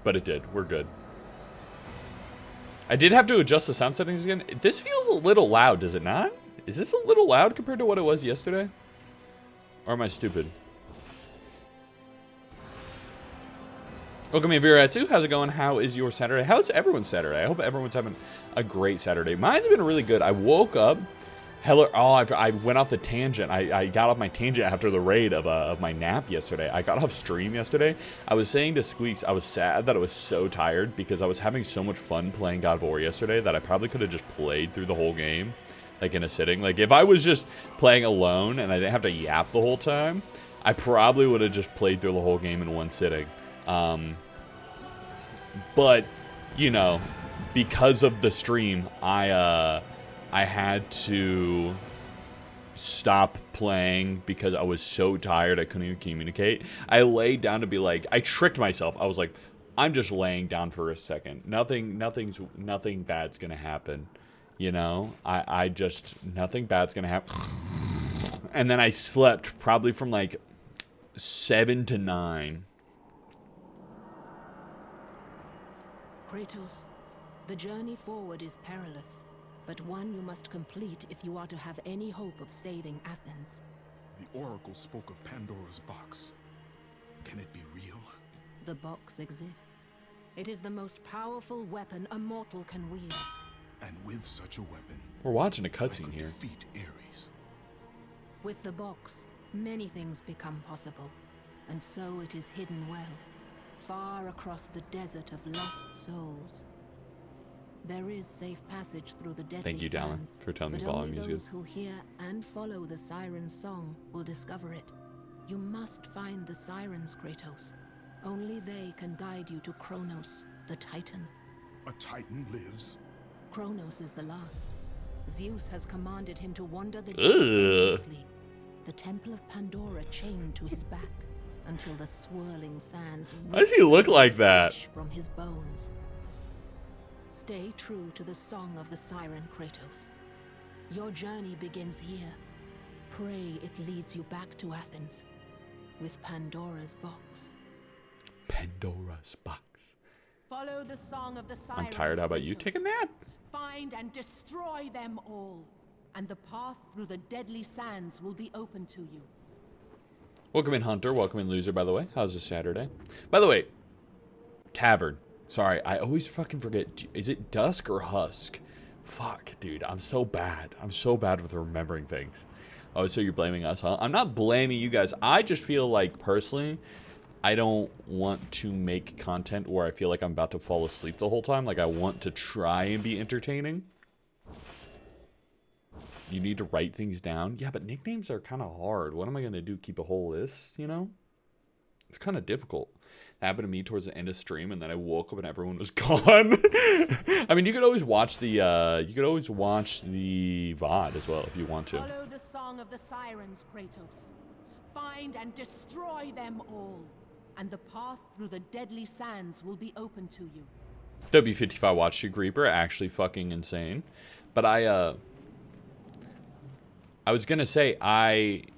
but it did. We're good. I did have to adjust the sound settings again. This feels a little loud, does it not? Is this a little loud compared to what it was yesterday? Or am I stupid? Welcome in, Viratsu. How's it going? How is your Saturday? How's everyone's Saturday? I hope everyone's having a great Saturday. Mine's been really good. I woke up. I went off the tangent. I got off my tangent after the raid of my nap yesterday. I got off stream yesterday. I was saying to Squeaks, I was sad that I was so tired because I was having so much fun playing God of War yesterday that I probably could have just played through the whole game, like in a sitting. Like if I was just playing alone and I didn't have to yap the whole time, I probably would have just played through the whole game in one sitting. But you know, because of the stream, I had to stop playing because I was so tired I couldn't even communicate. I laid down to be like, I tricked myself. I was like, I'm just laying down for a second. Nothing bad's gonna happen. You know? Nothing bad's gonna happen. And then I slept probably from like 7 to 9. Kratos, the journey forward is perilous, but one you must complete if you are to have any hope of saving Athens. The Oracle spoke of Pandora's box. Can it be real? The box exists. It is the most powerful weapon a mortal can wield. And with such a weapon, We're watching a I cutscene could here. defeat Ares. With the box, many things become possible, and so it is hidden well, far across the desert of lost souls. There is safe passage through the deadly Thank you, Dallin, sands, for telling me but Baller only Music. those who hear and follow the siren's song will discover it. You must find the sirens, Kratos. Only they can guide you to Kronos, the Titan. A Titan lives? Kronos is the last. Zeus has commanded him to wander the Ugh. desert endlessly. The Temple of Pandora chained to his back until the swirling sands Why does he look like that? flesh from his bones. Stay true to the song of the siren, Kratos. Your journey begins here. Pray it leads you back to Athens with Pandora's box. Pandora's box. Follow the song of the sirens. I'm tired. How about you? Kratos. Take a nap. Find and destroy them all, and the path through the deadly sands will be open to you. Welcome in, Hunter. Welcome in, Loser, by the way. How's this Saturday? By the way, Tavern. Sorry, I always fucking forget. Is it Dusk or Husk? Fuck, dude. I'm so bad. I'm so bad with remembering things. Oh, so you're blaming us, huh? I'm not blaming you guys. I just feel like, personally, I don't want to make content where I feel like I'm about to fall asleep the whole time. Like, I want to try and be entertaining. You need to write things down. Yeah, but nicknames are kind of hard. What am I going to do? Keep a whole list, you know? It's kind of difficult. It happened to me towards the end of stream, and then I woke up and everyone was gone. I mean, you could always watch the VOD as well if you want to. Follow the song of the sirens, Kratos. Find and destroy them all, and the path through the deadly sands will be open to you. W55 watched you, Creeper. Actually fucking insane. But I was gonna say,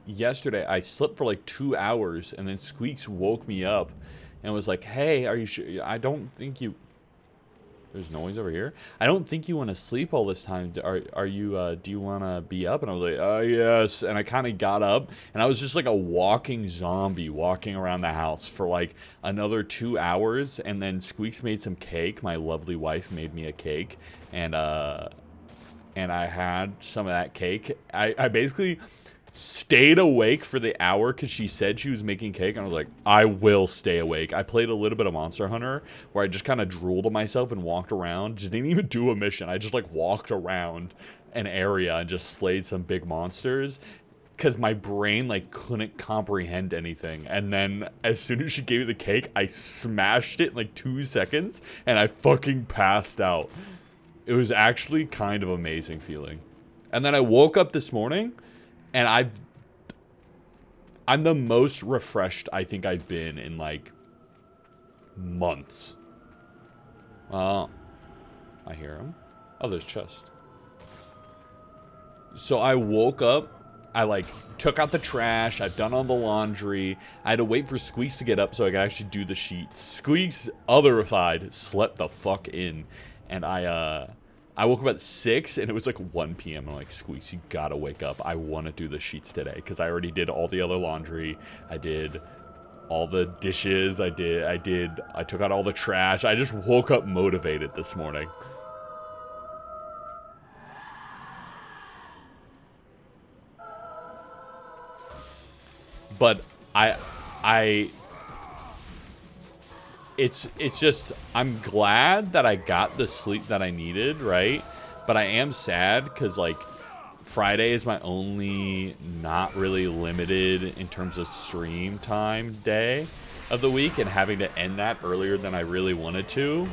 yesterday I slept for like 2 hours, and then Squeaks woke me up and was like, hey, are you sure? I don't think you... There's noise over here. I don't think you want to sleep all this time. Are you, do you want to be up? And I was like, yes. And I kind of got up, and I was just like a walking zombie walking around the house for like another 2 hours. And then Squeaks made some cake. My lovely wife made me a cake. And I had some of that cake. I basically stayed awake for the hour because she said she was making cake, and I was like, I will stay awake. I played a little bit of Monster Hunter where I just kind of drooled on myself and walked around. Just didn't even do a mission. I just like walked around an area and just slayed some big monsters because my brain like couldn't comprehend anything. And then as soon as she gave me the cake, I smashed it in like 2 seconds and I fucking passed out. It was actually kind of amazing feeling. And then I woke up this morning, and I'm the most refreshed I think I've been in like months. Oh, I hear him. Oh, there's chest. So I woke up I like took out the trash. I've done all the laundry. I had to wait for Squeaks to get up so I could actually do the sheets. Squeaks, other side, slept the fuck in, and I woke up at 6 and it was like 1 p.m. I'm like, Squeaks, you gotta wake up. I want to do the sheets today because I already did all the other laundry. I did all the dishes. I took out all the trash. I just woke up motivated this morning. But it's just, I'm glad that I got the sleep that I needed, right? But I am sad because, like, Friday is my only not really limited in terms of stream time day of the week, and having to end that earlier than I really wanted to.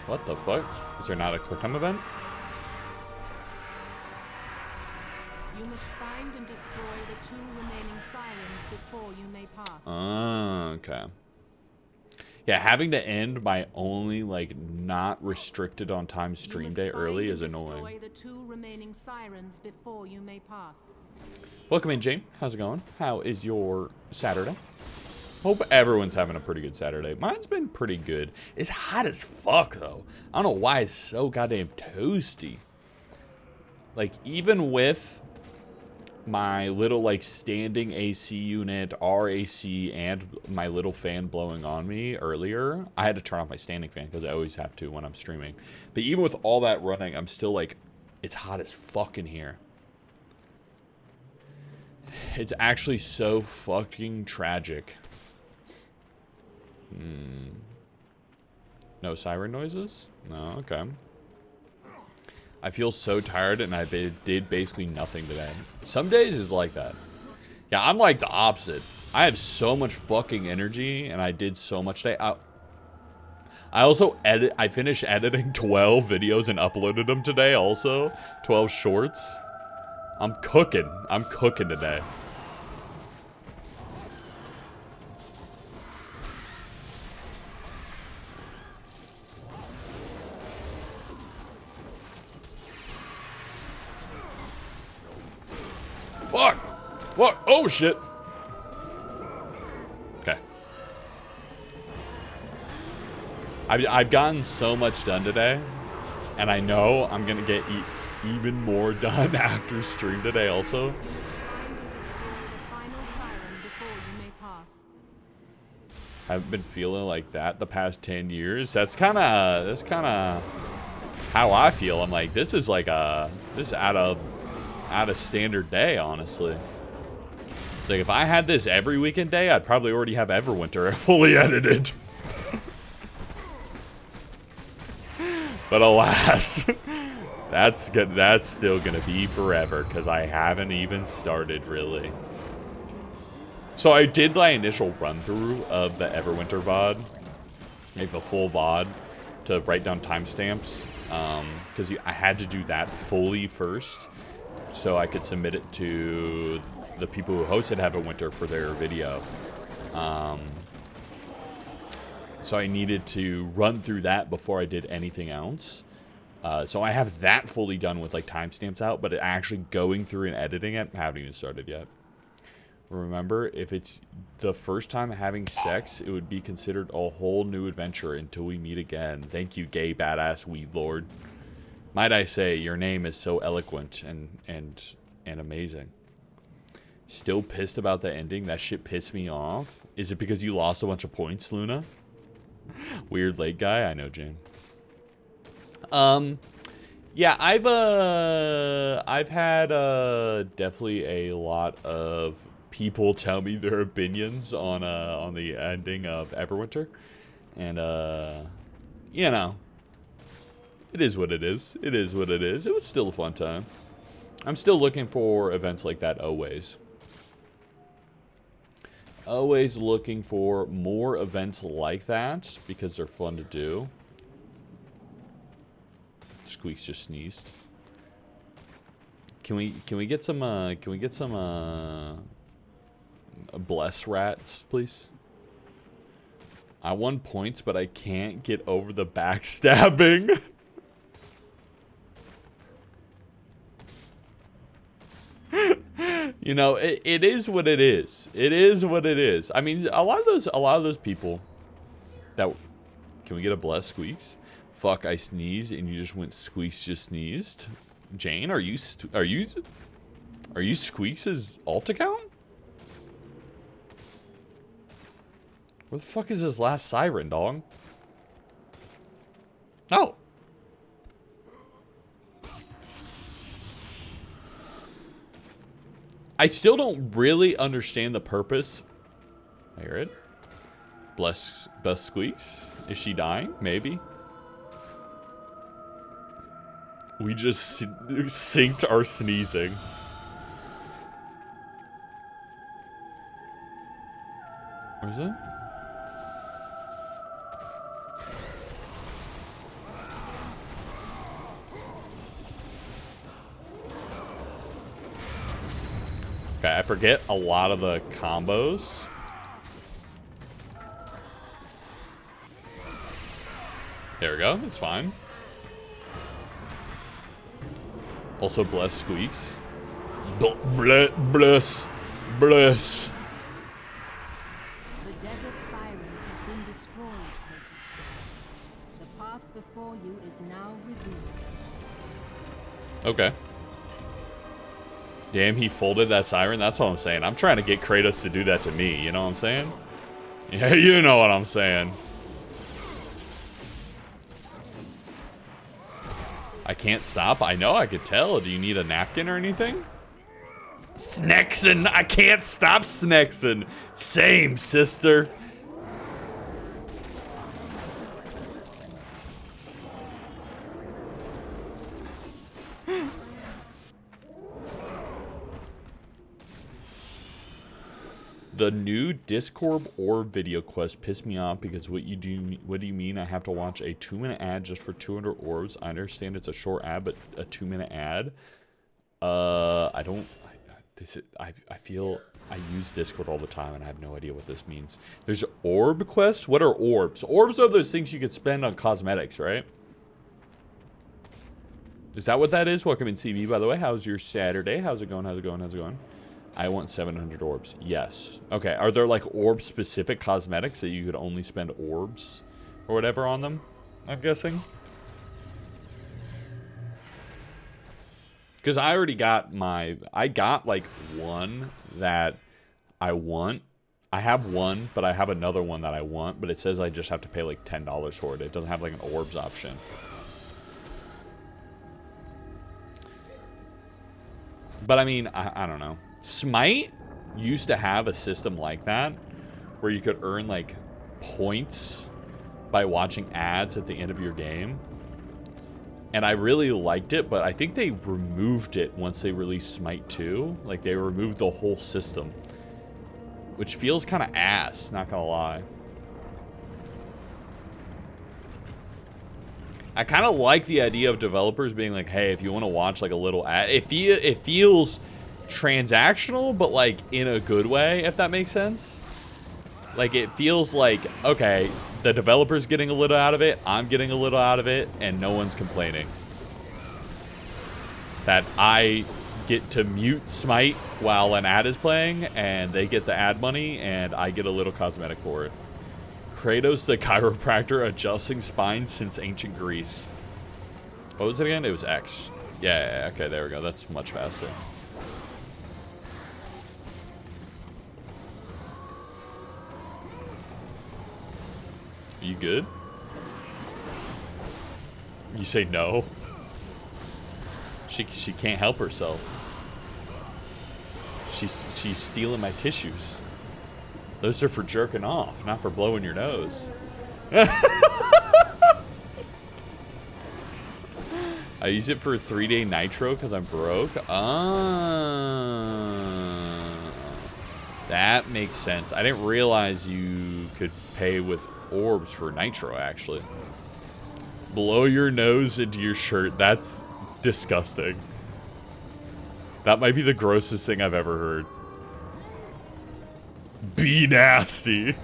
What the fuck? Is there not a quick time event? You must find and destroy the 2 remaining sirens before you may pass. Oh, okay. Yeah, having to end my only, like, not restricted on time stream day early is annoying. Destroy the 2 remaining sirens before you may pass. Welcome in, Jane. How's it going? How is your Saturday? Hope everyone's having a pretty good Saturday. Mine's been pretty good. It's hot as fuck, though. I don't know why it's so goddamn toasty. Like, even with my little, like, standing AC unit, RAC, and my little fan blowing on me earlier, I had to turn off my standing fan because I always have to when I'm streaming. But even with all that running, I'm still like, it's hot as fuck in here. It's actually so fucking tragic. No siren noises? No, okay. I feel so tired and I did basically nothing today. Some days is like that. Yeah, I'm like the opposite. I have so much fucking energy and I did so much today. I also I finished editing 12 videos and uploaded them today also. 12 shorts. I'm cooking. I'm cooking today. Fuck! Fuck! Oh shit! Okay. I've gotten so much done today, and I know I'm gonna get even more done after stream today also. Find and destroy the final siren before you may pass. I've been feeling like that the past 10 years. That's kind of how I feel. I'm like, this is out of standard day, honestly. It's like if I had this every weekend day, I'd probably already have Everwinter fully edited. But alas, that's still gonna be forever because I haven't even started really. So I did my initial run through of the Everwinter VOD, like the full VOD, to write down timestamps, because I had to do that fully first, so I could submit it to the people who hosted Everwinter for their video. So I needed to run through that before I did anything else. So I have that fully done with like timestamps out, but actually going through and editing it, I haven't even started yet. Remember, if it's the first time having sex, it would be considered a whole new adventure until we meet again. Thank you, gay badass weed lord. Might I say, your name is so eloquent and amazing. Still pissed about the ending? That shit pissed me off. Is it because you lost a bunch of points, Luna? Weird late guy? I know, Jane. Yeah, I've had definitely a lot of people tell me their opinions on the ending of Everwinter, and you know, it is what it is. It is what it is. It was still a fun time. I'm still looking for events like that always. Always looking for more events like that because they're fun to do. Squeaks just sneezed. Can we get some bless rats, please? I won points, but I can't get over the backstabbing. You know, it is what it is. It is what it is. I mean, a lot of those people that, can we get a bless Squeaks? Fuck, I sneezed and you just went Squeaks just sneezed. Jane, are you Squeaks' alt account? Where the fuck is his last siren, dog? Oh. I still don't really understand the purpose. I hear it. Bless Squeaks. Is she dying? Maybe. We just synced our sneezing. Where's it? Okay, I forget a lot of the combos. There we go, it's fine. Also, bless Squeaks. Bless. The desert sirens have been destroyed, Kratos. The path before you is now revealed. Okay. Damn, he folded that siren. That's what I'm saying. I'm trying to get Kratos to do that to me. You know what I'm saying? Yeah, you know what I'm saying. I can't stop. I know, I could tell. Do you need a napkin or anything? Snexin! I can't stop Snexin! Same, sister. The new Discord orb video quest pissed me off because what do you mean I have to watch a 2-minute ad just for 200 orbs? I understand it's a short ad, but a 2-minute ad? I feel I use Discord all the time and I have no idea what this means. There's orb quests? What are orbs? Orbs are those things you could spend on cosmetics, right? Is that what that is? Welcome in, CB, by the way. How's your Saturday? How's it going? How's it going? How's it going? I want 700 orbs. Yes. Okay, are there like orb-specific cosmetics that you could only spend orbs or whatever on them? I'm guessing. Because I already got I got like one that I want. I have one, but I have another one that I want, but it says I just have to pay like $10 for it. It doesn't have like an orbs option. But I mean, I don't know. Smite used to have a system like that where you could earn like points by watching ads at the end of your game. And I really liked it, but I think they removed it once they released Smite 2. Like they removed the whole system, which feels kind of ass, not gonna lie. I kind of like the idea of developers being like, hey, if you want to watch like a little ad, it feels transactional, but like in a good way, if that makes sense. Like it feels like, okay, the developer's getting a little out of it, I'm getting a little out of it, and no one's complaining. That I get to mute Smite while an ad is playing, and they get the ad money, and I get a little cosmetic for it. Kratos the chiropractor adjusting spines since ancient Greece. What was it again? It was X. Yeah, okay, there we go. That's much faster. You good? You say no? She can't help herself. She's stealing my tissues. Those are for jerking off, not for blowing your nose. I use it for 3-day nitro because I'm broke. That makes sense. I didn't realize you could pay with orbs for nitro, actually. Blow your nose into your shirt. That's disgusting. That might be the grossest thing I've ever heard. Be nasty.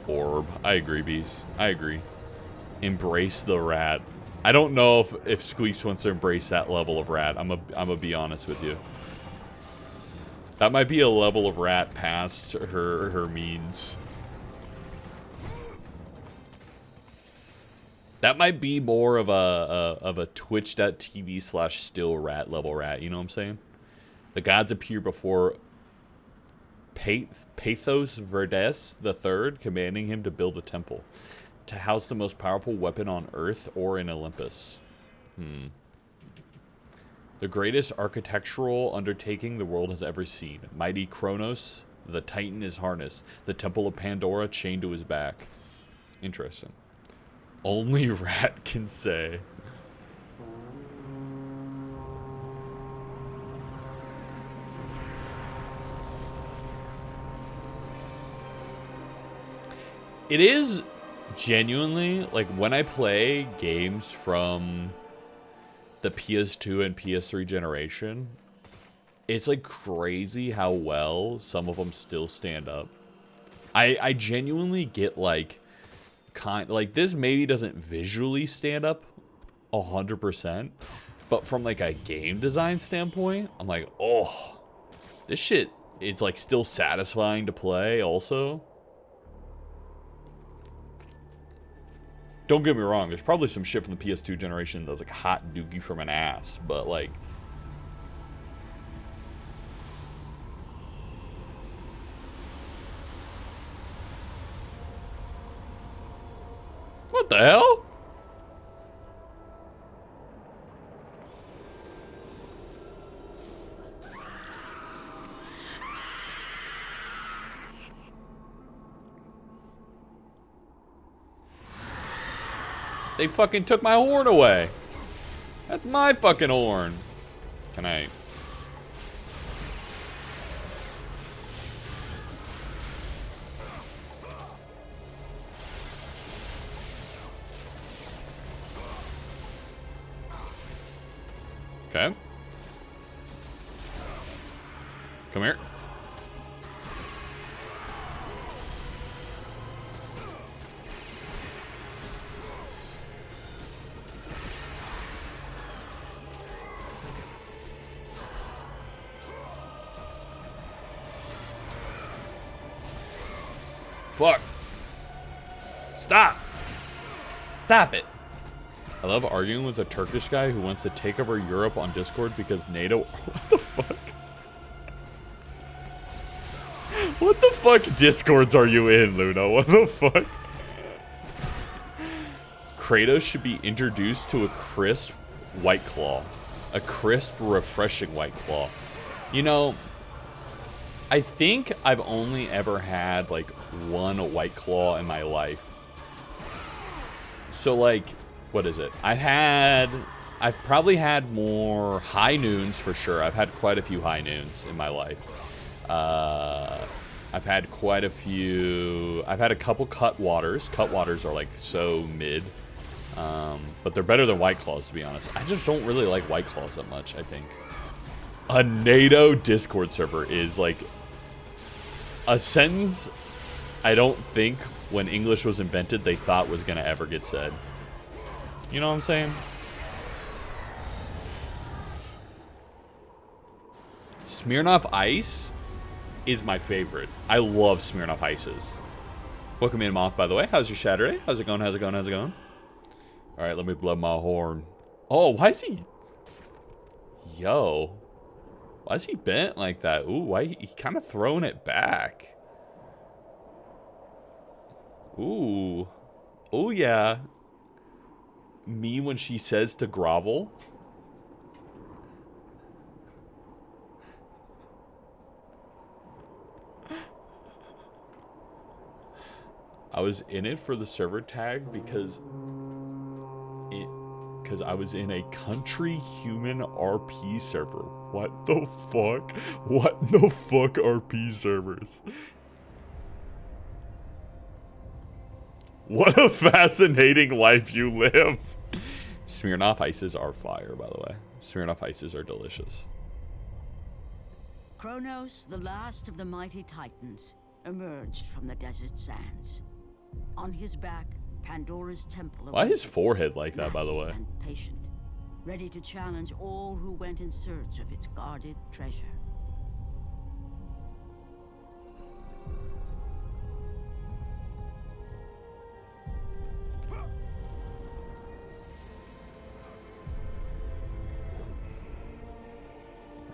Orb. I agree, Beast. I agree. Embrace the rat. I don't know if Squeaks wants to embrace that level of rat. I'm a be honest with you. That might be a level of rat past her means. That might be more of a Twitch.tv/still rat level rat, you know what I'm saying? The gods appear before Pathos Verdes III, commanding him to build a temple to house the most powerful weapon on Earth or in Olympus. The greatest architectural undertaking the world has ever seen. Mighty Kronos, the Titan is harnessed. The Temple of Pandora chained to his back. Interesting. Only rat can say. It is genuinely, like, when I play games from the PS2 and PS3 generation, it's like crazy how well some of them still stand up. I genuinely get like this maybe doesn't visually stand up 100%, but from like a game design standpoint, I'm like, oh, this shit, it's like still satisfying to play also. Don't get me wrong, there's probably some shit from the PS2 generation that's like hot dookie from an ass, but like... What the hell? They fucking took my horn away. That's my fucking horn. Can I... Okay. Come here. Fuck. Stop. Stop it. I love arguing with a Turkish guy who wants to take over Europe on Discord because NATO... What the fuck? What the fuck Discords are you in, Luna? What the fuck? Kratos should be introduced to a crisp White Claw. A crisp, refreshing White Claw. You know, I think I've only ever had, like, one White Claw in my life. So, like... What is it? I've probably had more high noons for sure. I've had quite a few high noons in my life. I've had quite a few. I've had a couple cut waters. Cut waters are like so mid, but they're better than White Claws, to be honest. I just don't really like White Claws that much. I think a NATO Discord server is like a sentence I don't think when English was invented they thought was gonna ever get said. You know what I'm saying? Smirnoff Ice is my favorite. I love Smirnoff Ices. Welcome in, Moth, by the way. How's your Saturday? How's it going? How's it going? How's it going? All right, let me blow my horn. Oh, why is he... Yo. Why is he bent like that? Ooh, why he kind of throwing it back? Ooh. Oh, yeah. Me when she says to grovel. I was in it for the server tag because I was in a country human RP server. What the fuck? What the fuck RP servers? What a fascinating life you live. Smirnoff Ices are fire, by the way. Smirnoff Ices are delicious. Kronos, the last of the mighty Titans, emerged from the desert sands. On his back, Pandora's temple. Why his forehead like that, by the way? And patient, ready to challenge all who went in search of its guarded treasure.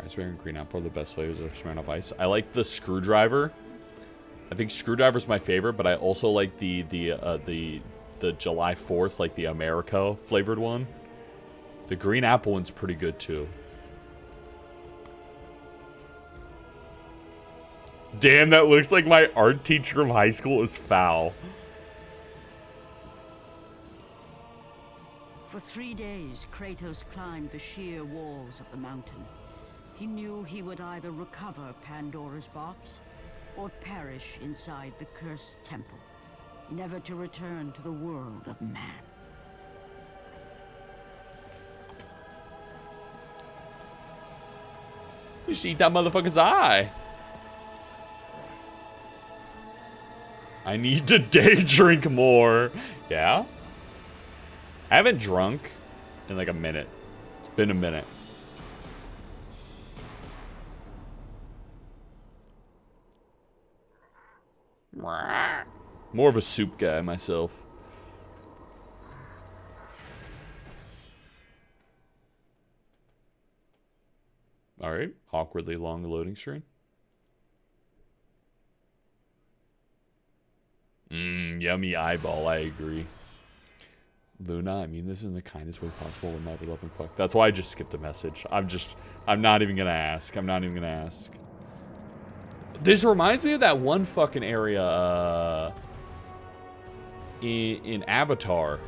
Raspberry and green apple are the best flavors of Smirnoff Ice. I like the screwdriver. I think screwdriver's my favorite, but I also like the July 4th, like the America flavored one. The green apple one's pretty good too. Damn, that looks like my art teacher from high school is foul. For 3 days, Kratos climbed the sheer walls of the mountain. He knew he would either recover Pandora's box or perish inside the cursed temple, never to return to the world of man. You should eat that motherfucker's eye. I need to day drink more. Yeah? I haven't drunk in like a minute. It's been a minute. More of a soup guy myself. Alright, awkwardly long loading screen. Yummy eyeball, I agree. Luna, I mean this in the kindest way possible with my beloved fuck. That's why I just skipped a message. I'm not even gonna ask. I'm not even gonna ask. This reminds me of that one fucking area, in Avatar.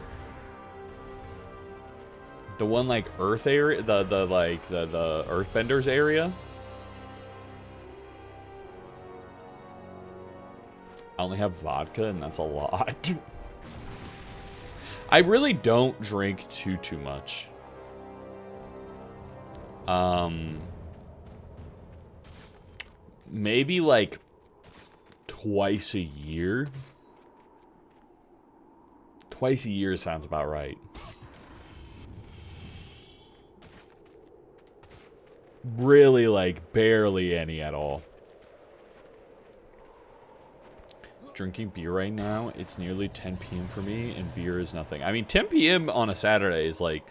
The one like Earth area, the Earthbenders area. I only have vodka, and that's a lot. I really don't drink too much. Maybe like twice a year. Twice a year sounds about right. Really, like, barely any at all. Drinking beer right now, it's nearly 10 p.m. for me, and beer is nothing. I mean, 10 p.m. on a Saturday is, like,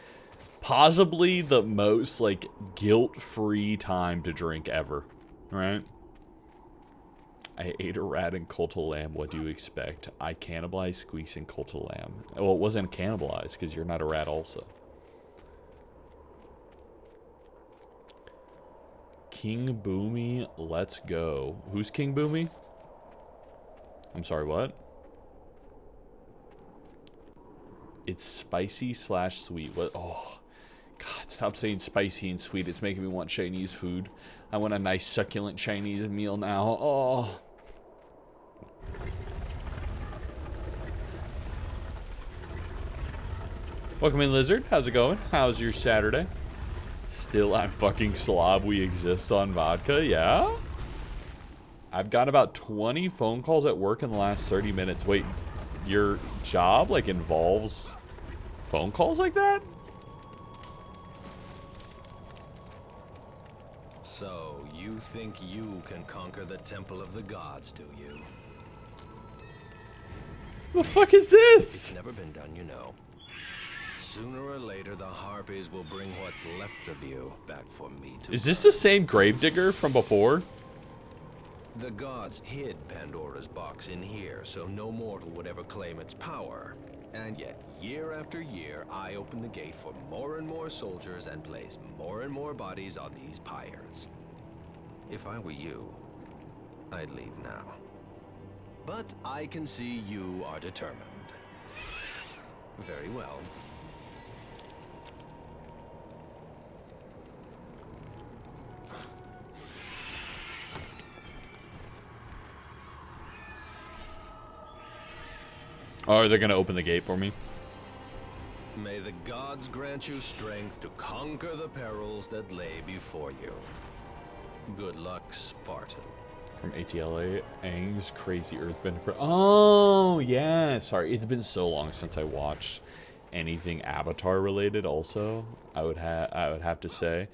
possibly the most, like, guilt-free time to drink ever. Right? I ate a rat and cult of lamb. What do you expect? I cannibalized Squeaks and cult of lamb. Well, it wasn't cannibalized, because you're not a rat also. King Boomy, let's go. Who's King Boomy? I'm sorry, what? It's spicy / sweet. What? Oh, God, stop saying spicy and sweet. It's making me want Chinese food. I want a nice succulent Chinese meal now. Oh. Welcome in, Lizard. How's it going? How's your Saturday? Still, I'm fucking slob. We exist on vodka, yeah? I've got about 20 phone calls at work in the last 30 minutes. Wait, your job, like, involves phone calls like that? So, you think you can conquer the Temple of the Gods, do you? The fuck is this? It's never been done, you know. Sooner or later, the Harpies will bring what's left of you back for me to... Is this the same gravedigger from before? The gods hid Pandora's box in here, so no mortal would ever claim its power. And yet, year after year, I open the gate for more and more soldiers and place more and more bodies on these pyres. If I were you, I'd leave now. But I can see you are determined. Very well. Oh, they're gonna open the gate for me. May the gods grant you strength to conquer the perils that lay before you. Good luck, Spartan. From ATLA, Aang's Crazy Earthbender for... Oh, yeah. Sorry, it's been so long since I watched anything Avatar related also. I would have to say.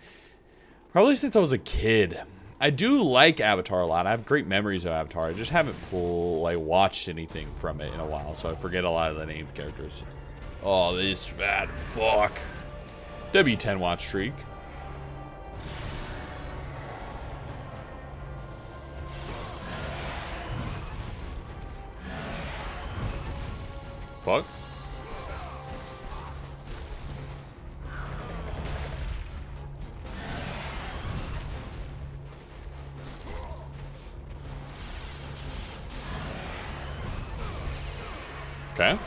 Probably since I was a kid. I do like Avatar a lot. I have great memories of Avatar. I just haven't watched anything from it in a while, so I forget a lot of the named characters. Oh, this fat fuck. W10 watch streak. Fuck. Okay.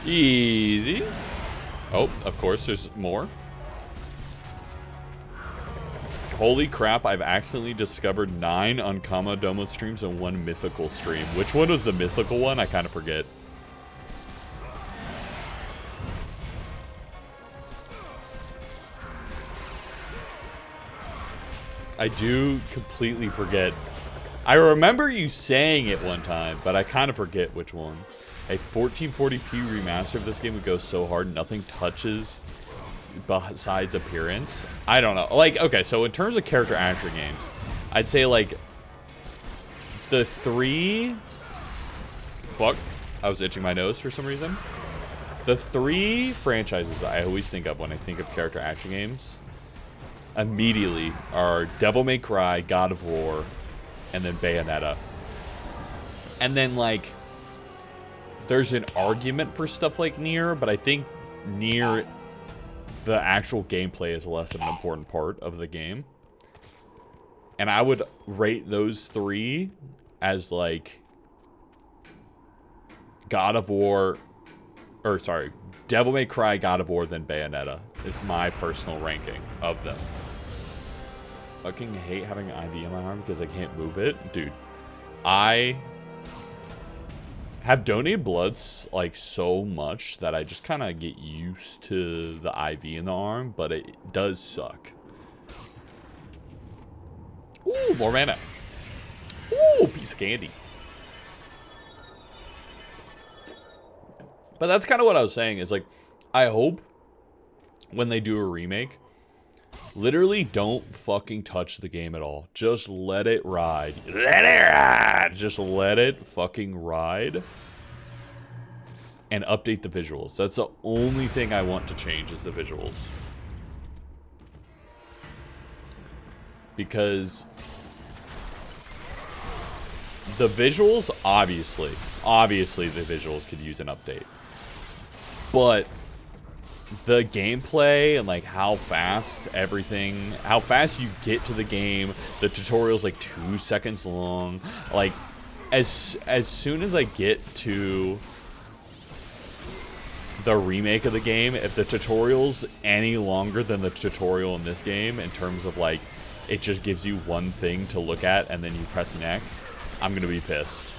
Easy. Oh, of course, there's more. Holy crap, I've accidentally discovered 9 Unkama Domo streams and 1 mythical stream. Which one was the mythical one? I kind of forget. I do completely forget. I remember you saying it one time, but I kind of forget which one. A 1440p remaster of this game would go so hard, nothing touches besides appearance. I don't know. Like, okay, so in terms of character action games, I'd say like the 3... Fuck. I was itching my nose for some reason. The 3 franchises I always think of when I think of character action games immediately are Devil May Cry, God of War, and then Bayonetta. And then, like, there's an argument for stuff like Nier, but I think Nier, the actual gameplay is less of an important part of the game. And I would rate those 3 as, like, God of War, or sorry, Devil May Cry, God of War, then Bayonetta is my personal ranking of them. Fucking hate having an IV in my arm because I can't move it. Dude, I have donated bloods like so much that I just kind of get used to the IV in the arm, but it does suck. Ooh, more mana. Ooh, piece of candy. But that's kind of what I was saying is like, I hope when they do a remake, literally don't fucking touch the game at all. Just let it ride. Let it ride. Just let it fucking ride. And update the visuals. That's the only thing I want to change is the visuals. Because the visuals, obviously the visuals could use an update. But the gameplay and like how fast you get to the game, the tutorial's like 2 seconds long. Like as soon as I get to the remake of the game, if the tutorial's any longer than the tutorial in this game in terms of like it just gives you one thing to look at and then you press next, I'm gonna be pissed.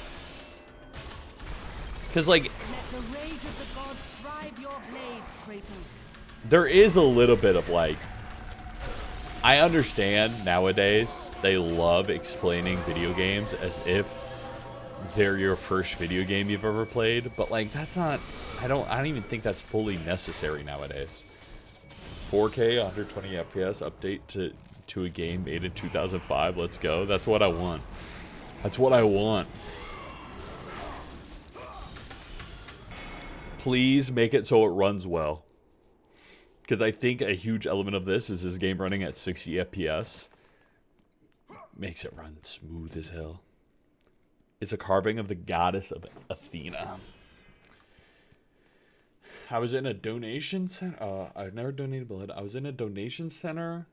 Cause like Let the rage of the gods drive your blades, Kratos. there is a little bit of like, I understand nowadays they love explaining video games as if they're your first video game you've ever played, but like that's not, I don't even think that's fully necessary nowadays. 4K 120 FPS update to a game made in 2005. Let's go. That's what I want. That's what I want. Please make it so it runs well. Because I think a huge element of this is game running at 60 FPS. Makes it run smooth as hell. It's a carving of the goddess of Athena. I was in a donation center. I've never donated blood. I was in a donation center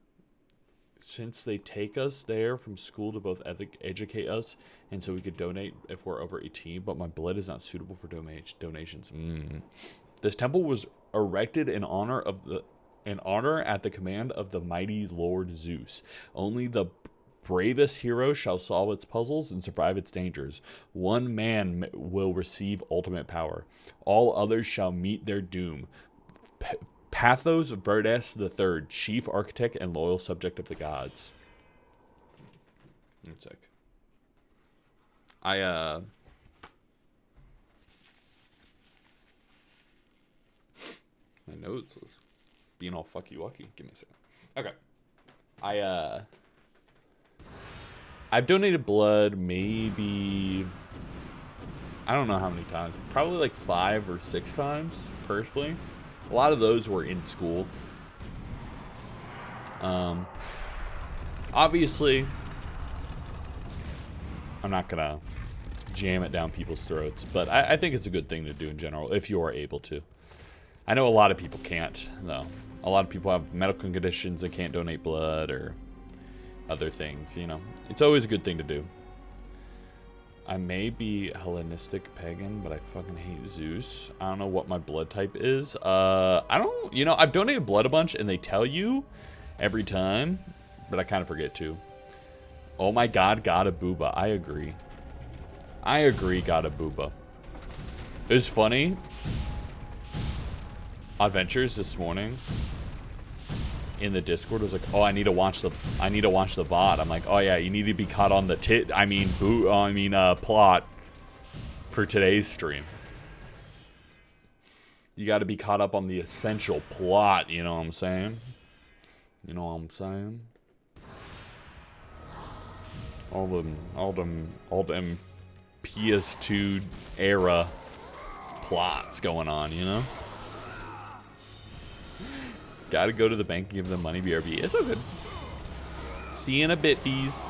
since they take us there from school to both educate us and so we could donate if we're over 18, but my blood is not suitable for donations. This temple was erected in honor at the command of the mighty Lord Zeus. Only the bravest hero shall solve its puzzles and survive its dangers. One man will receive ultimate power. All others shall meet their doom. Pathos Verdes III, chief architect and loyal subject of the gods. One sec. My notes was being all fucky-wucky. Give me a second. Okay. I've donated blood maybe, I don't know how many times. Probably like 5 or 6 times, personally. A lot of those were in school. Obviously, I'm not gonna jam it down people's throats, but I think it's a good thing to do in general, if you are able to. I know a lot of people can't, though. A lot of people have medical conditions that can't donate blood or other things, you know. It's always a good thing to do. I may be Hellenistic pagan, but I fucking hate Zeus. I don't know what my blood type is. I don't, you know, I've donated blood a bunch and they tell you every time, but I kind of forget to. Oh my god, got a booba. I agree. I agree, got a booba. It was funny. Adventures this morning in the Discord was like, oh, I need to watch the VOD. I'm like, oh yeah, you need to be caught on the plot for today's stream. You got to be caught up on the essential plot, you know what I'm saying? You know what I'm saying? All them PS2 era plots going on, you know? Gotta go to the bank and give them money, BRB. It's all good. See you in a bit, bees.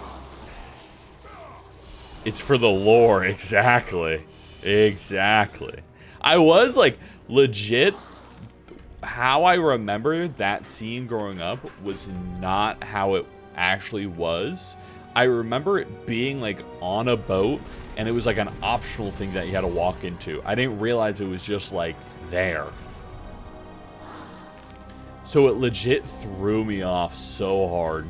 It's for the lore, exactly. Exactly. I was like, legit, how I remember that scene growing up was not how it actually was. I remember it being like on a boat, and it was like an optional thing that you had to walk into. I didn't realize it was just like there. So it legit threw me off so hard.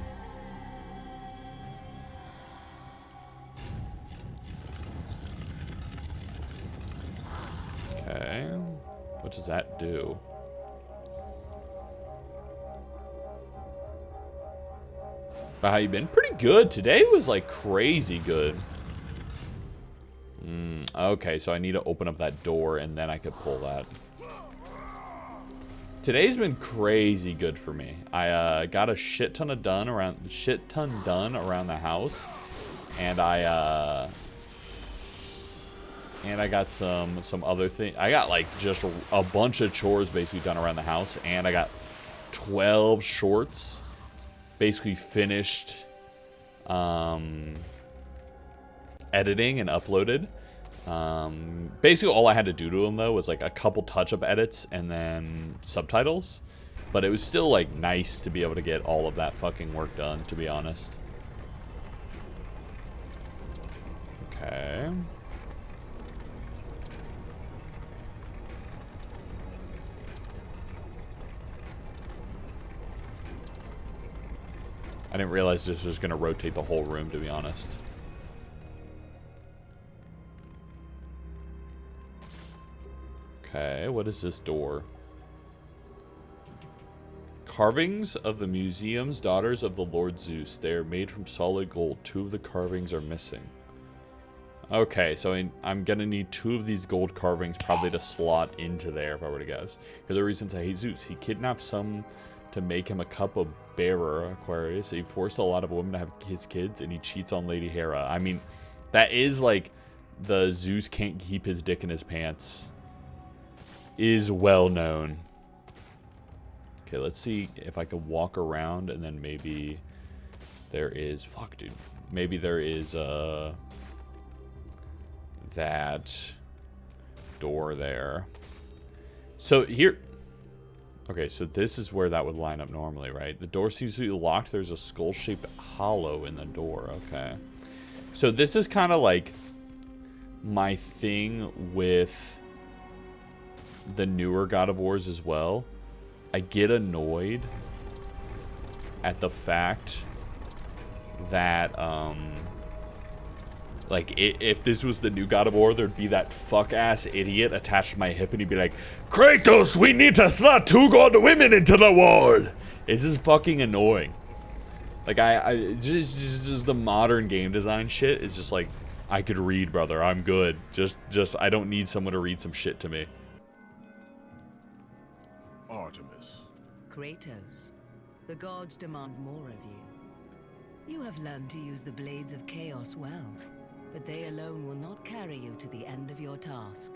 Okay. What does that do? But how you been? Pretty good. Today was like crazy good. Okay, so I need to open up that door and then I could pull that. Today's been crazy good for me. I got a shit ton done around the house, and I got some other thing. I got like just a bunch of chores basically done around the house, and I got 12 shorts basically finished editing and uploaded. Basically all I had to do to them though was like a couple touch-up edits and then subtitles, but it was still like nice to be able to get all of that fucking work done, to be honest. Okay. I didn't realize this was going to rotate the whole room, to be honest. Okay, what is this door? Carvings of the museum's daughters of the Lord Zeus. They are made from solid gold. 2 of the carvings are missing. Okay, so I'm going to need 2 of these gold carvings probably to slot into there, if I were to guess. Here are the reasons I hate Zeus. He kidnapped some to make him a cup of bearer, Aquarius. He forced a lot of women to have his kids, and he cheats on Lady Hera. I mean, that is like the Zeus can't keep his dick in his pants is well known. Okay, let's see if I could walk around and then maybe there is... Fuck, dude. Maybe there is that door there. So here... Okay, so this is where that would line up normally, right? The door seems to be locked. There's a skull-shaped hollow in the door. Okay. So this is kind of like my thing with the newer God of Wars as well. I get annoyed at the fact that, like, if this was the new God of War, there'd be that fuck-ass idiot attached to my hip and he'd be like, Kratos, we need to slot 2 god women into the world! It's just fucking annoying. Like, just the modern game design shit is just like, I could read, brother, I'm good. Just, I don't need someone to read some shit to me. Artemis. Kratos, the gods demand more of you. You have learned to use the blades of chaos well, but they alone will not carry you to the end of your task.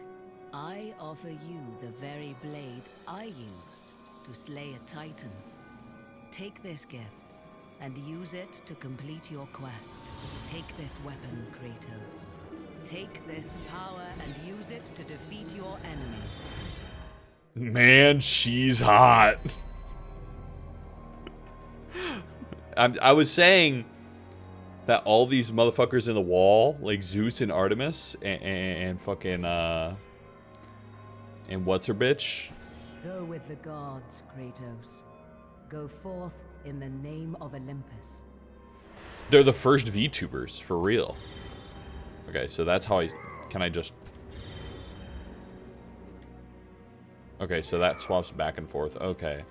I offer you the very blade I used to slay a titan. Take this gift and use it to complete your quest. Take this weapon, Kratos. Take this power and use it to defeat your enemies. Man, she's hot. I was saying that all these motherfuckers in the wall, like Zeus and Artemis and fucking and what's her bitch? Go with the gods, Kratos. Go forth in the name of Olympus. They're the first VTubers, for real. Okay, so that's how can I just... Okay, so that swaps back and forth. Okay.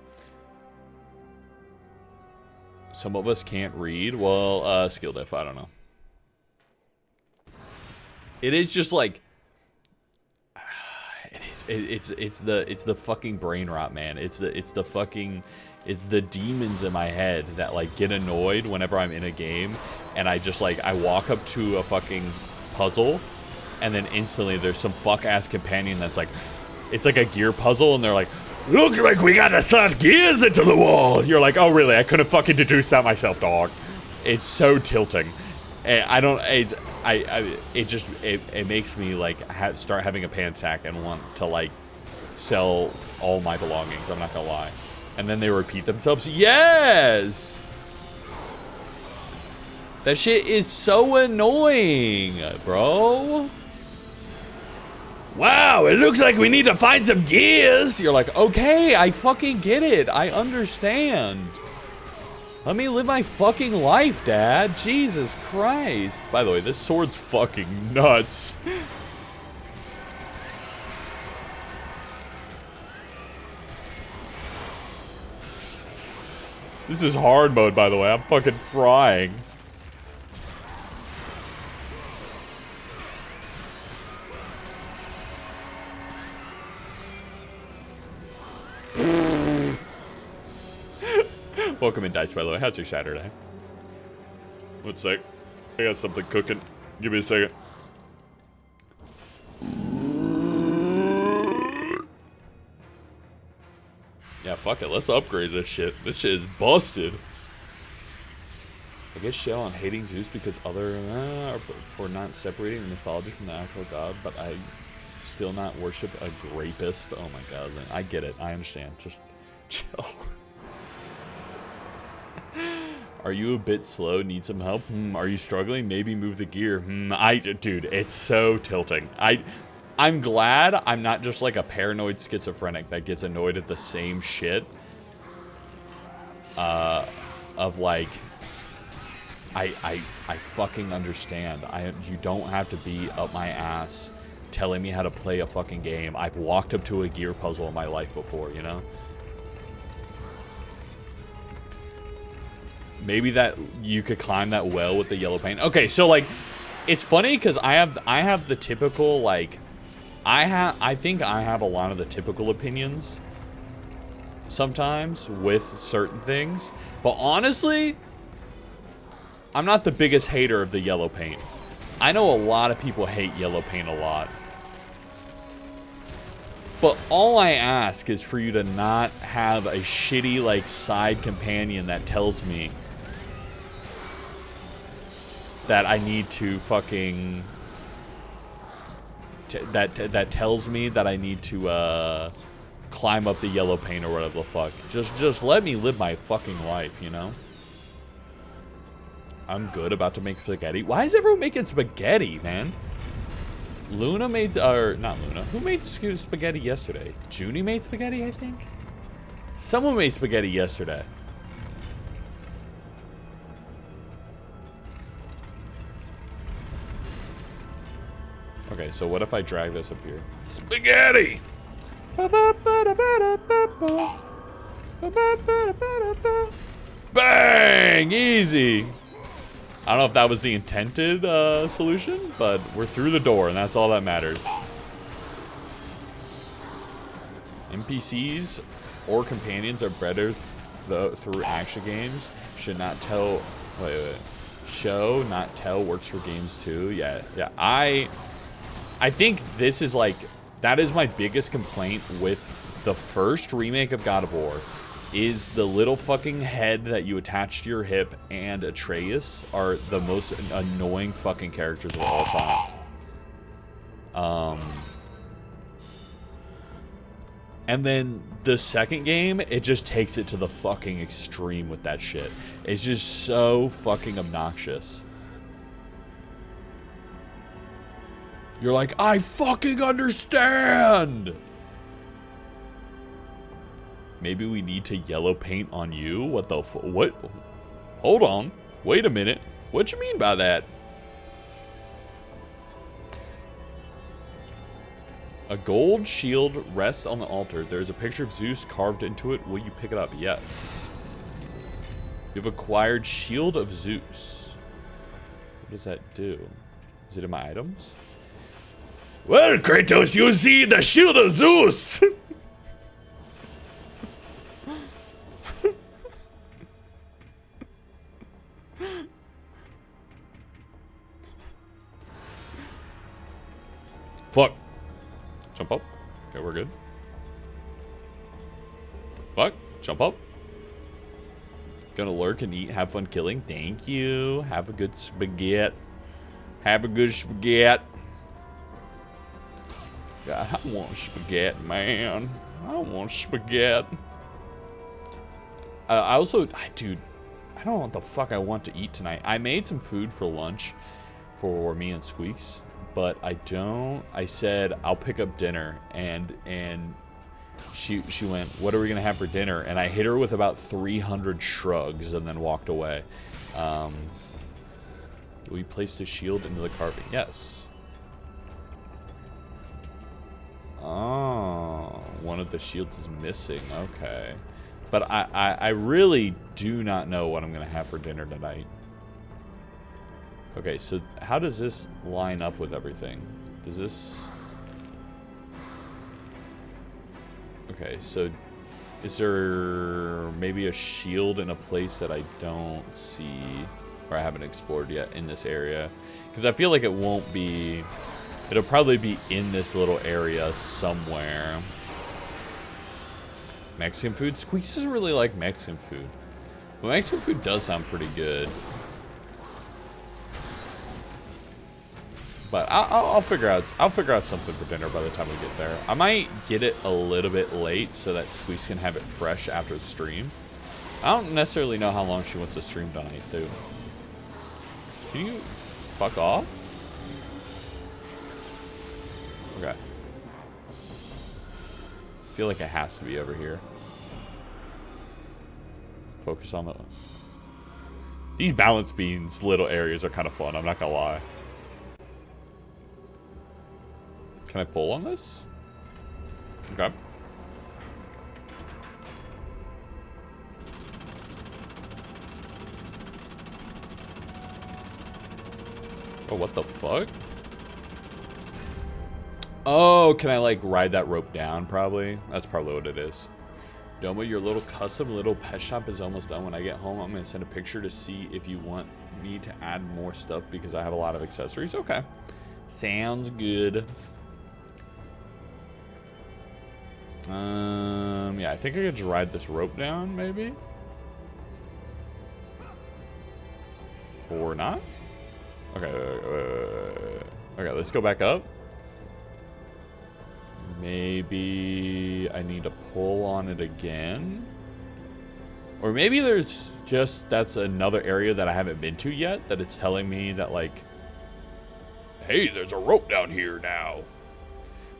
Some of us can't read. Well, skill diff, I don't know. It is just like... It's the fucking brain rot, man. It's the demons in my head that like get annoyed whenever I'm in a game and I just like I walk up to a fucking puzzle and then instantly there's some fuck ass companion that's like, it's like a gear puzzle and they're like, looks like we gotta slot gears into the wall. You're like, oh really? I couldn't fucking deduce that myself, dog. It's so tilting. And it makes me like start having a panic attack and want to like sell all my belongings. I'm not gonna lie. And then they repeat themselves. Yes! That shit is so annoying, bro. Wow, it looks like we need to find some gears. You're like, okay, I fucking get it. I understand. Let me live my fucking life, Dad. Jesus Christ. By the way, this sword's fucking nuts. This is hard mode, by the way. I'm fucking frying. Welcome in, Dice, by the way. How's your Saturday? One sec. I got something cooking. Give me a second. Yeah, fuck it. Let's upgrade this shit. This shit is busted. I guess shell on hating Zeus because for not separating the mythology from the actual god, but I still not worship a rapist. Oh my god, I get it. I understand. Just chill. Are you a bit slow? Need some help? Are you struggling? Maybe move the gear. Dude, it's so tilting. I'm glad I'm not just like a paranoid schizophrenic that gets annoyed at the same shit. Of like, I fucking understand. You don't have to be up my ass telling me how to play a fucking game. I've walked up to a gear puzzle in my life before, you know? Maybe that you could climb that well with the yellow paint. Okay, so like, it's funny because I have the typical like, I think I have a lot of the typical opinions sometimes with certain things, but honestly, I'm not the biggest hater of the yellow paint. I know a lot of people hate yellow paint a lot. But all I ask is for you to not have a shitty like side companion that tells me that I need to fucking that tells me that I need to climb up the yellow paint or whatever the fuck. Just let me live my fucking life, you know? I'm good about to make spaghetti. Why is everyone making spaghetti, man? Luna made, or not Luna. Who made spaghetti yesterday? Junie made spaghetti, I think? Someone made spaghetti yesterday. Okay, so what if I drag this up here? Spaghetti! Bang! Easy! I don't know if that was the intended solution, but we're through the door, and that's all that matters. NPCs or companions are better through action games. Should not tell... Wait. Show, not tell works for games too. Yeah. I think this is like... That is my biggest complaint with the first remake of God of War. is the little fucking head that you attach to your hip and Atreus are the most annoying fucking characters of all time. And then the second game, it just takes it to the fucking extreme with that shit. It's just so fucking obnoxious. You're like, I fucking understand! Maybe we need to yellow paint on you? What the what? Hold on. Wait a minute. What you mean by that? A gold shield rests on the altar. There's a picture of Zeus carved into it. Will you pick it up? Yes. You've acquired Shield of Zeus. What does that do? Is it in my items? Well, Kratos, you see the Shield of Zeus! Fuck. Jump up. Okay, we're good. Fuck. Jump up. Gonna lurk and eat. Have fun killing. Thank you. Have a good spaghetti. Have a good spaghetti. God, I want spaghetti, man. I want spaghetti. I also, dude, I don't know what the fuck I want to eat tonight. I made some food for lunch for me and Squeaks. But I said, I'll pick up dinner, and she went, what are we gonna have for dinner? And I hit her with about 300 shrugs and then walked away. We placed a shield into the carving. Yes. Oh, one of the shields is missing. Okay. But I really do not know what I'm gonna have for dinner tonight. Okay, so how does this line up with everything? Does this... Okay, so is there maybe a shield in a place that I don't see or I haven't explored yet in this area? Because I feel like it won't be... It'll probably be in this little area somewhere. Mexican food? Squeaks doesn't really like Mexican food. But Mexican food does sound pretty good. But I'll figure out something for dinner by the time we get there. I might get it a little bit late so that Squeaks can have it fresh after the stream. I don't necessarily know how long she wants to stream tonight, too. Can you fuck off? Okay. I feel like it has to be over here. Focus on the... These balance beams little areas are kind of fun, I'm not gonna lie. Can I pull on this? Okay. Oh, what the fuck? Oh, can I like ride that rope down probably? That's probably what it is. Doma, your little custom little pet shop is almost done. When I get home, I'm going to send a picture to see if you want me to add more stuff because I have a lot of accessories. Okay. Sounds good. Yeah, I think I could just ride this rope down, maybe? Or not? Okay, okay, let's go back up. Maybe I need to pull on it again. Or maybe there's just, that's another area that I haven't been to yet, that it's telling me that, like, hey, there's a rope down here now.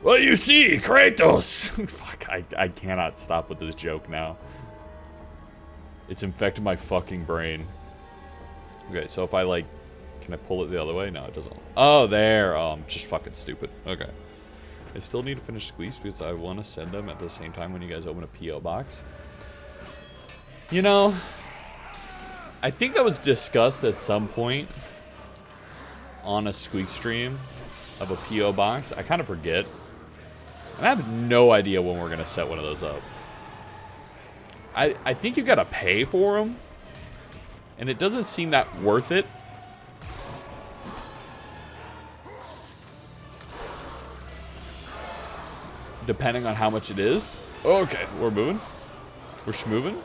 Well, you see, Kratos! Fuck, I cannot stop with this joke now. It's infected my fucking brain. Okay, so if I, like, can I pull it the other way? No, it doesn't. Oh, there. Oh, I'm just fucking stupid. Okay. I still need to finish Squeeze because I want to send them at the same time when you guys open a P.O. box. You know, I think that was discussed at some point on a Squeak stream of a P.O. box. I kind of forget. And I have no idea when we're going to set one of those up. I think you got to pay for them. And it doesn't seem that worth it. Depending on how much it is. Okay, we're moving. We're schmoving?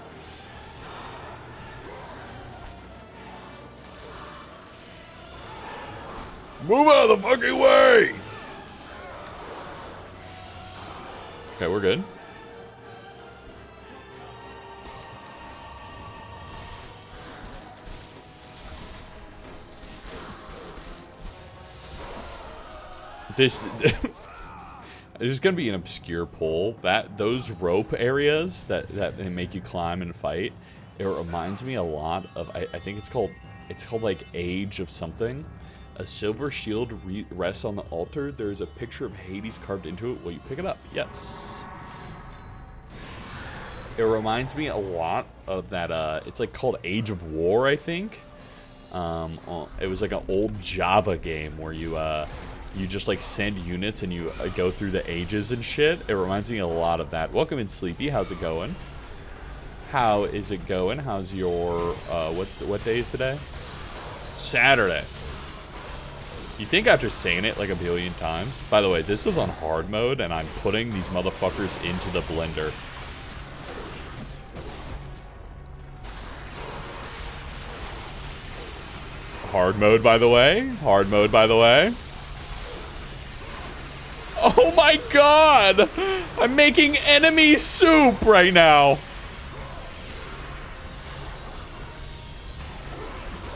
Move out of the fucking way! Okay, we're good. This is gonna be an obscure pull. Those rope areas that they make you climb and fight. It reminds me a lot of I think it's called like Age of something. A silver shield rests on the altar. There's a picture of Hades carved into it. Will you pick it up? Yes. It reminds me a lot of that. It's like called Age of War, I think. It was like an old Java game where you just like send units and you go through the ages and shit. It reminds me a lot of that. Welcome in, Sleepy. How's it going? How is it going? How's your what day is today? Saturday. You think after saying it like a billion times? By the way, this is on hard mode and I'm putting these motherfuckers into the blender. Hard mode, by the way. Hard mode, by the way. Oh my god! I'm making enemy soup right now.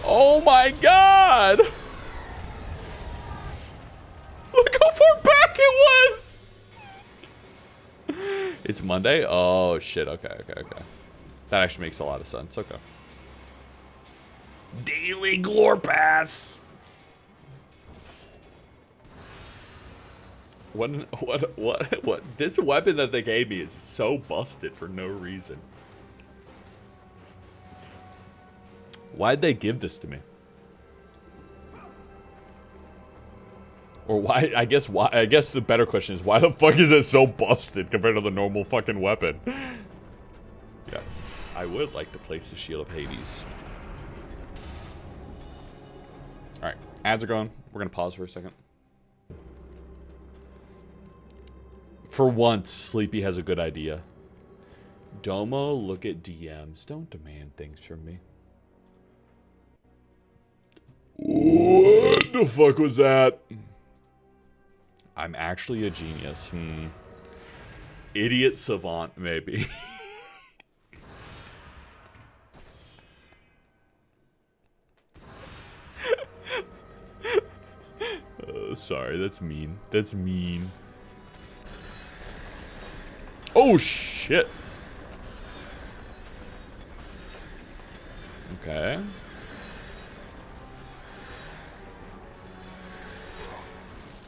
Oh my god! Look how far back it was! It's Monday? Oh shit, okay. That actually makes a lot of sense, okay. Daily Glore Pass! What? This weapon that they gave me is so busted for no reason. Why'd they give this to me? Or why? I guess the better question is why the fuck is it so busted compared to the normal fucking weapon? Yes, I would like to place the Shield of Hades. All right, ads are going. We're gonna pause for a second. For once, Sleepy has a good idea. Domo, look at DMs. Don't demand things from me. What the fuck was that? I'm actually a genius. Idiot savant, maybe. Sorry, that's mean. That's mean. Oh, shit. Okay.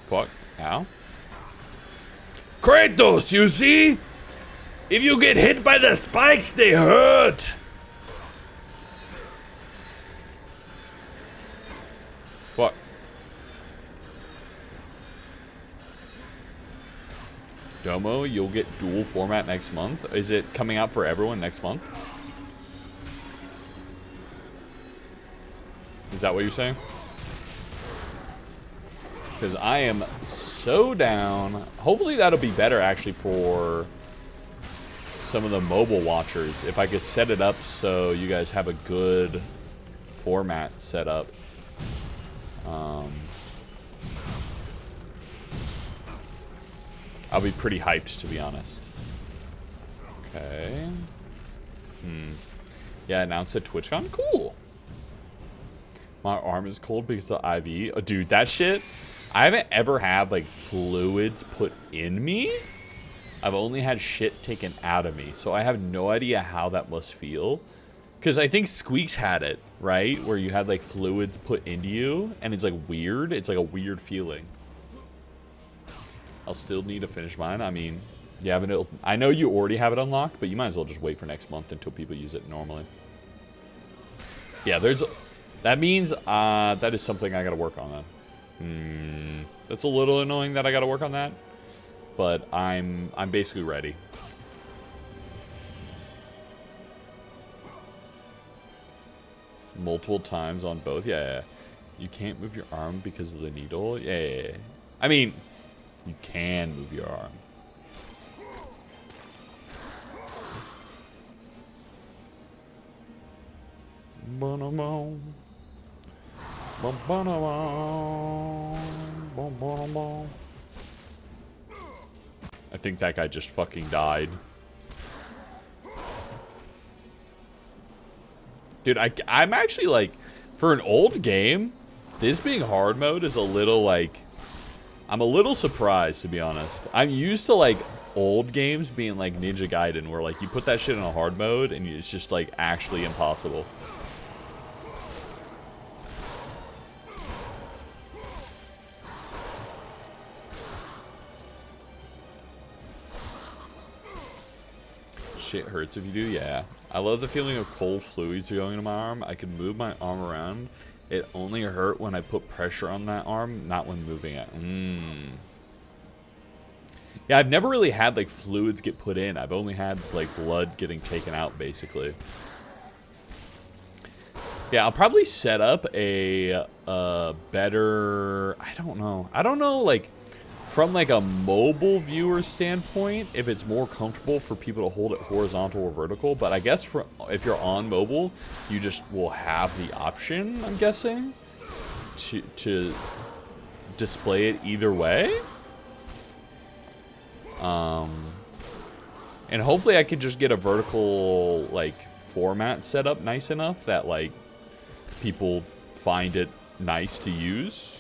Fuck. Ow. Kratos, you see? If you get hit by the spikes, they hurt. Fuck. Domo, you'll get dual format next month. Is it coming out for everyone next month? Is that what you're saying? Because I am so down. Hopefully that'll be better actually for some of the mobile watchers. If I could set it up so you guys have a good format set up. I'll be pretty hyped, to be honest. Okay. Yeah, announced at TwitchCon. Cool. My arm is cold because of the IV. Oh, dude, that shit. I haven't ever had like fluids put in me. I've only had shit taken out of me, so I have no idea how that must feel. Because I think Squeaks had it, right? Where you had like fluids put into you, and it's like weird. It's like a weird feeling. I'll still need to finish mine. I mean, you haven't. I know you already have it unlocked, but you might as well just wait for next month until people use it normally. Yeah, that means that is something I gotta work on then. That's a little annoying that I gotta work on that, but I'm basically ready. Multiple times on both. Yeah. You can't move your arm because of the needle. Yeah. I mean, you can move your arm. Ba-da-bow. Ba-ba-da-bow. Ba-ba-da-bow. I think that guy just fucking died. Dude, I'm actually like, for an old game, this being hard mode is a little like, I'm a little surprised, to be honest. I'm used to like old games being like Ninja Gaiden, where like you put that shit in a hard mode and it's just like actually impossible. Shit hurts if you do, yeah. I love the feeling of cold fluids going into my arm. I can move my arm around. It only hurt when I put pressure on that arm, not when moving it. Yeah, I've never really had like fluids get put in. I've only had like blood getting taken out, basically. Yeah, I'll probably set up a better, I don't know, like, from like a mobile viewer standpoint, if it's more comfortable for people to hold it horizontal or vertical. But I guess if you're on mobile, you just will have the option, I'm guessing, to display it either way. And hopefully I could just get a vertical like format set up nice enough that like people find it nice to use.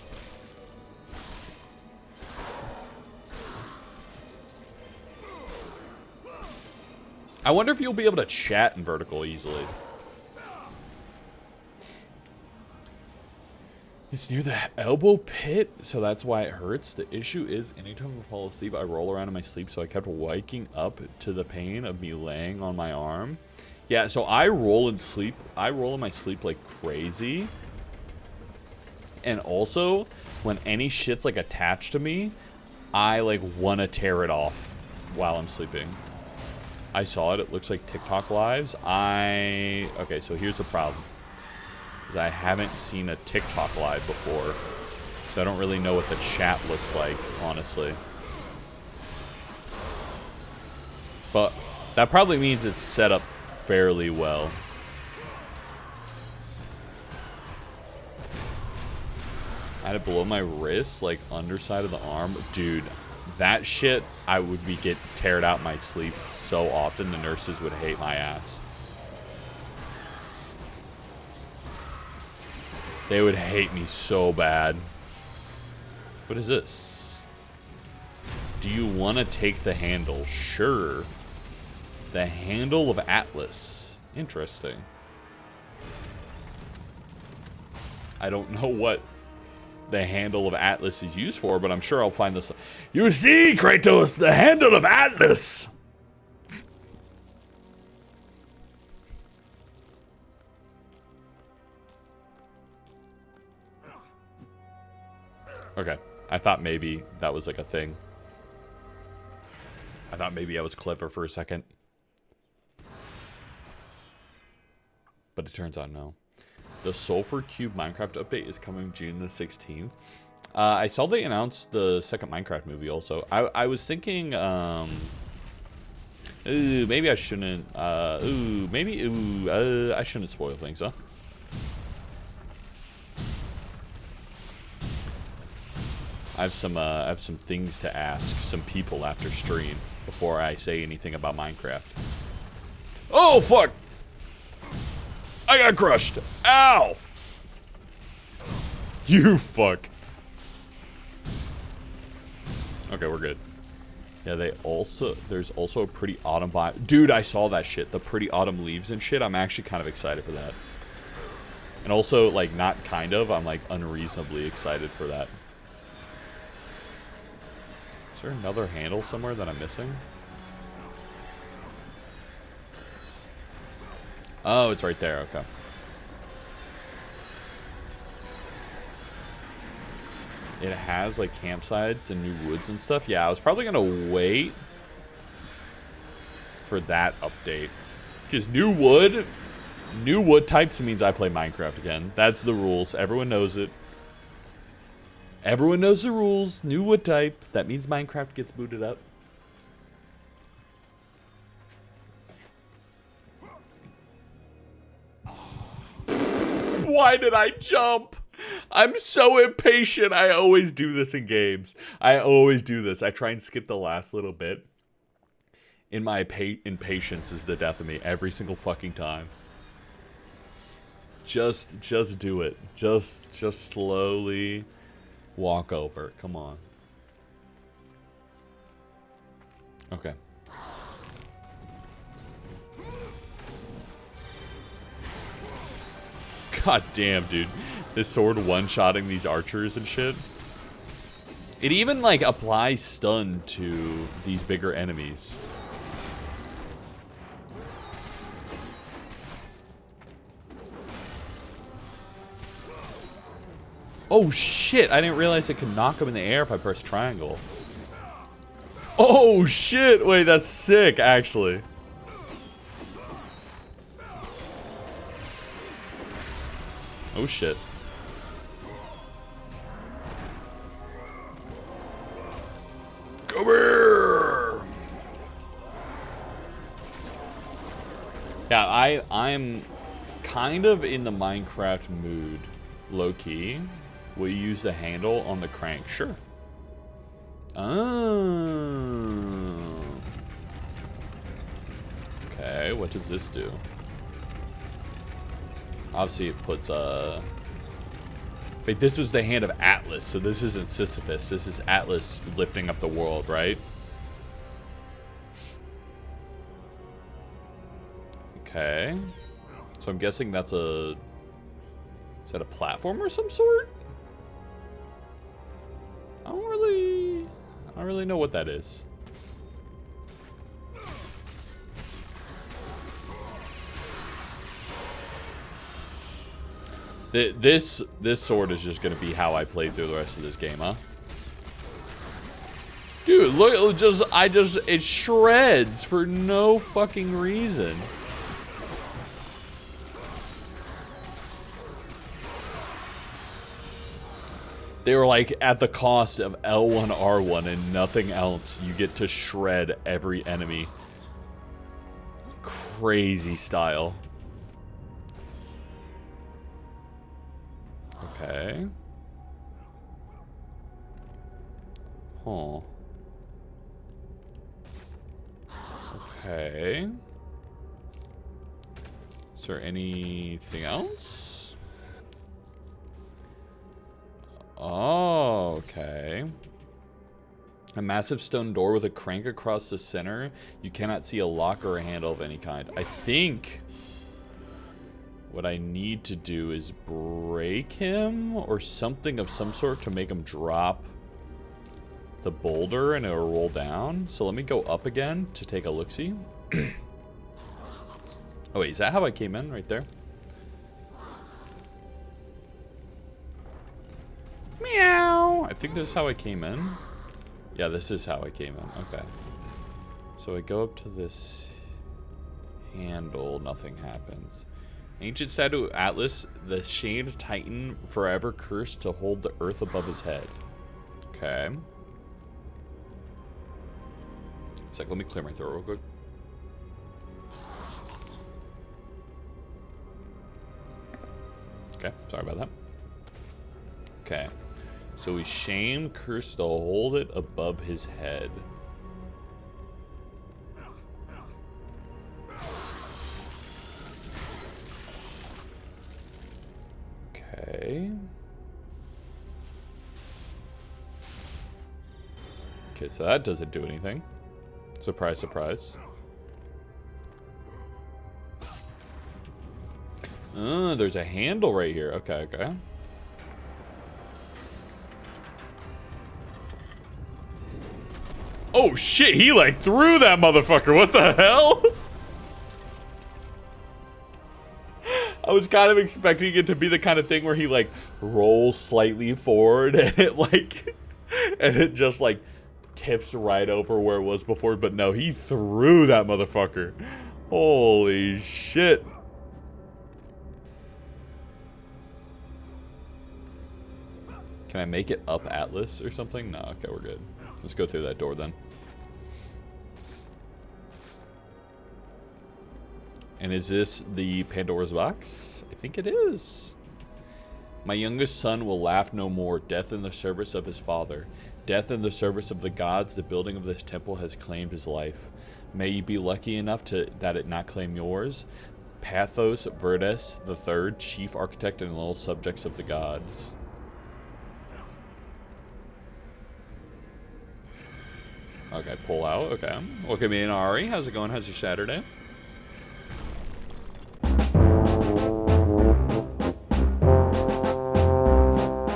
I wonder if you'll be able to chat in vertical easily. It's near the elbow pit, so that's why it hurts. The issue is anytime I fall asleep, I roll around in my sleep, so I kept waking up to the pain of me laying on my arm. Yeah, so I roll in sleep. I roll in my sleep like crazy. And also, when any shit's like attached to me, I like want to tear it off while I'm sleeping. I saw it. It looks like TikTok lives. Okay, so here's the problem. Is I haven't seen a TikTok live before. So I don't really know what the chat looks like, honestly. But that probably means it's set up fairly well. I had it below my wrist, like underside of the arm. Dude, that shit, I would get teared out my sleep so often, the nurses would hate my ass. They would hate me so bad. What is this? Do you want to take the handle? Sure. The handle of Atlas. Interesting. I don't know what the handle of Atlas is used for, but I'm sure I'll find this. You see, Kratos, the handle of Atlas. Okay, I thought maybe that was like a thing. I thought maybe I was clever for a second. But it turns out no. The Sulfur Cube Minecraft update is coming June the 16th. I saw they announced the second Minecraft movie also. I was thinking, ooh, maybe I shouldn't, I shouldn't spoil things, huh? I have some things to ask some people after stream before I say anything about Minecraft. Oh, fuck! I got crushed. Ow! You fuck. Okay, we're good. Yeah, there's also a Pretty Autumn biome. Dude, I saw that shit. The Pretty Autumn leaves and shit. I'm actually kind of excited for that. And also, like, not kind of. I'm, like, unreasonably excited for that. Is there another handle somewhere that I'm missing? Oh, it's right there. Okay. It has like campsites and new woods and stuff. Yeah, I was probably gonna wait for that update because new wood types means I play Minecraft again. That's the rules. Everyone knows it. Everyone knows the rules. New wood type. That means Minecraft gets booted up. Why did I jump? I'm so impatient. I always do this in games. I always do this. I try and skip the last little bit. In my impatience is the death of me every single fucking time. Just do it. Just slowly walk over. Come on. Okay. God damn, dude. This sword one-shotting these archers and shit. It even, like, applies stun to these bigger enemies. Oh, shit. I didn't realize it could knock him in the air if I press triangle. Oh, shit. Wait, that's sick, actually. Oh, shit. Come here! Yeah, I'm kind of in the Minecraft mood, low-key. Will you use the handle on the crank? Sure. Oh. Okay, what does this do? Obviously it puts wait, this was the hand of Atlas, so this isn't Sisyphus. This is Atlas lifting up the world, right? Okay. So I'm guessing that's is that a platform or some sort? I don't really know what that is. This sword is just gonna be how I play through the rest of this game, huh? Dude, look, it shreds for no fucking reason. They were like, at the cost of L1, R1 and nothing else, you get to shred every enemy. Crazy style. Okay. Huh. Okay. Is there anything else? Oh, okay. A massive stone door with a crank across the center. You cannot see a lock or a handle of any kind. I think what I need to do is break him or something of some sort to make him drop the boulder and it'll roll down. So let me go up again to take a look-see. Oh wait, is that how I came in right there? Meow. I think this is how I came in. Yeah, this is how I came in. Okay. So I go up to this handle, nothing happens. Ancient statue of Atlas, the shamed titan, forever cursed to hold the earth above his head. Okay. It's like, let me clear my throat real quick. Okay, sorry about that. Okay. So he's shamed, cursed to hold it above his head. Okay. Okay, so that doesn't do anything. Surprise, surprise. Oh, there's a handle right here. Okay, okay. Oh shit, he like threw that motherfucker. What the hell? I was kind of expecting it to be the kind of thing where he like rolls slightly forward and it just like tips right over where it was before, but no, he threw that motherfucker. Holy shit. Can I make it up Atlas or something? No, okay, we're good. Let's go through that door then. And is this the Pandora's box? I think it is. My youngest son will laugh no more. Death in the service of his father. Death in the service of the gods. The building of this temple has claimed his life. May you be lucky enough that it not claim yours. Pathos Verdes III, chief architect and loyal subjects of the gods. Okay, pull out. Okay. Look at me and Ari. How's it going? How's your Saturday?